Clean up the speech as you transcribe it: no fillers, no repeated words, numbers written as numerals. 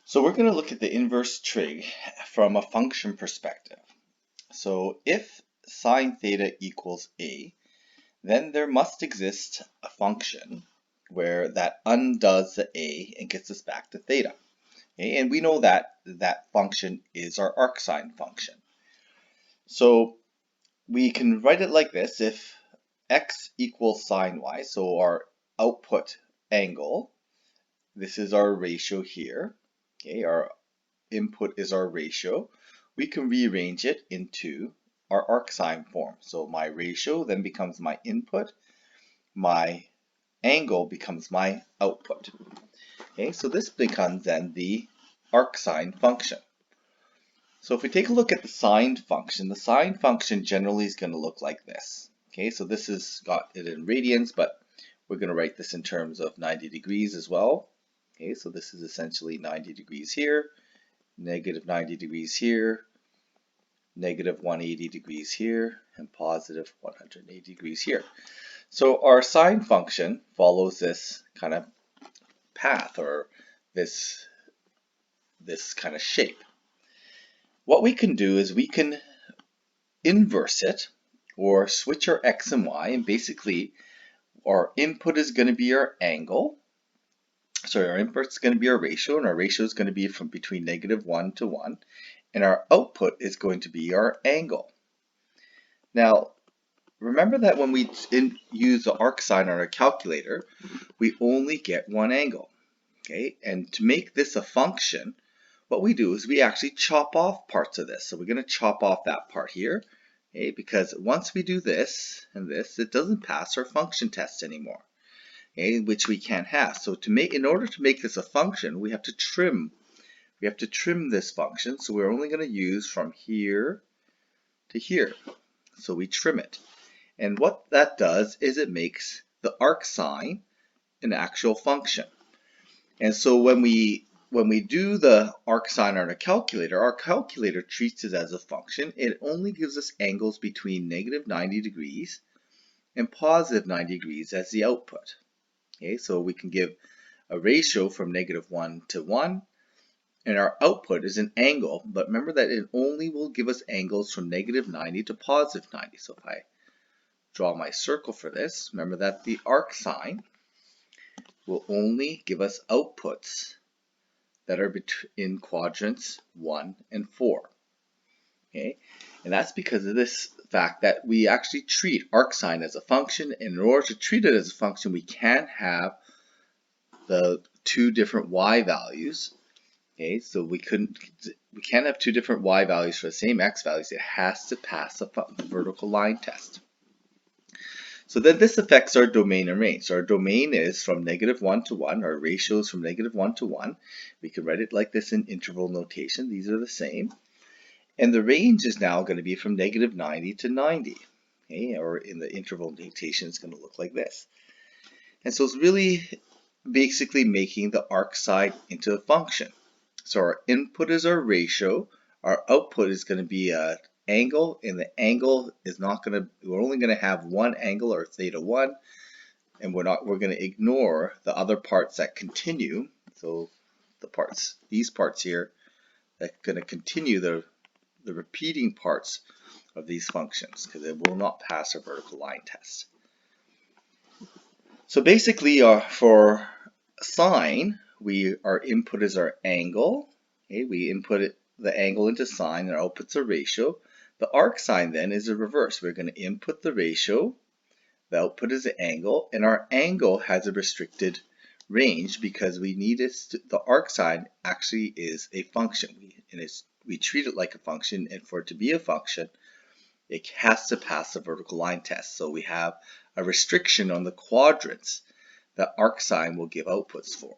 So we're going to look at the inverse trig from a function perspective. So if sine theta equals a, then there must exist a function where that undoes the a and gets us back to theta. Okay? And we know that that function is our arcsine function. So we can write it like this: if x equals sine y, so our output angle, this is our ratio here. Okay, our input is our ratio. We can rearrange it into our arcsine form. So my ratio then becomes my input, my angle becomes my output. Okay, so this becomes then the arcsine function. So if we take a look at the sine function generally is going to look like this. Okay, so this has got it in radians, but we're going to write this in terms of 90 degrees as well. Okay, so this is essentially 90 degrees here, negative 90 degrees here, negative 180 degrees here, and positive 180 degrees here. So our sine function follows this kind of path, or this kind of shape. What we can do is we can inverse it or switch our x and y, and basically our input is going to be our angle. So our input is going to be our ratio, and our ratio is going to be from between negative 1 to 1, and our output is going to be our angle. Now remember that when we use the arcsine on our calculator, we only get one angle. Okay, and to make this a function, what we do is we actually chop off parts of this. So we're going to chop off that part here, okay, because once we do this and this, it doesn't pass our function test anymore, okay, which we can't have. So in order to make this a function, we have to trim. We have to trim this function. So we're only going to use from here to here. So we trim it. And what that does is it makes the arcsine an actual function. And so when we do the arcsine on our calculator treats it as a function. It only gives us angles between negative 90 degrees and positive 90 degrees as the output. Okay, so we can give a ratio from negative 1 to 1, and our output is an angle, but remember that it only will give us angles from negative 90 to positive 90. So if I draw my circle for this, remember that the arcsine will only give us outputs that are in quadrants 1 and 4. Okay, and that's because of this fact that we actually treat arcsine as a function, and in order to treat it as a function, we can't have the two different y values. Okay, so we can't have two different y values for the same x values. It has to pass the vertical line test. So then this affects our domain and range. So our domain is from negative 1 to 1. Our ratio is from negative 1 to 1. We can write it like this in interval notation. These are the same. And the range is now going to be from negative 90 to 90. Okay, or in the interval notation, it's going to look like this. And so it's really basically making the arcsine into a function. So our input is our ratio. Our output is going to be a angle, and the angle is we're only going to have one angle, or theta 1, and we're going to ignore the other parts that continue. So these parts here, that's going to continue the repeating parts of these functions, because it will not pass our vertical line test. So basically for sine, our input is our angle. Okay, we input the angle into sine, and our output's a ratio. The arcsine then is the reverse. We're going to input the ratio, the output is the angle, and our angle has a restricted range because we need the arcsine actually is a function, we treat it like a function, and for it to be a function, it has to pass the vertical line test. So we have a restriction on the quadrants that arcsine will give outputs for.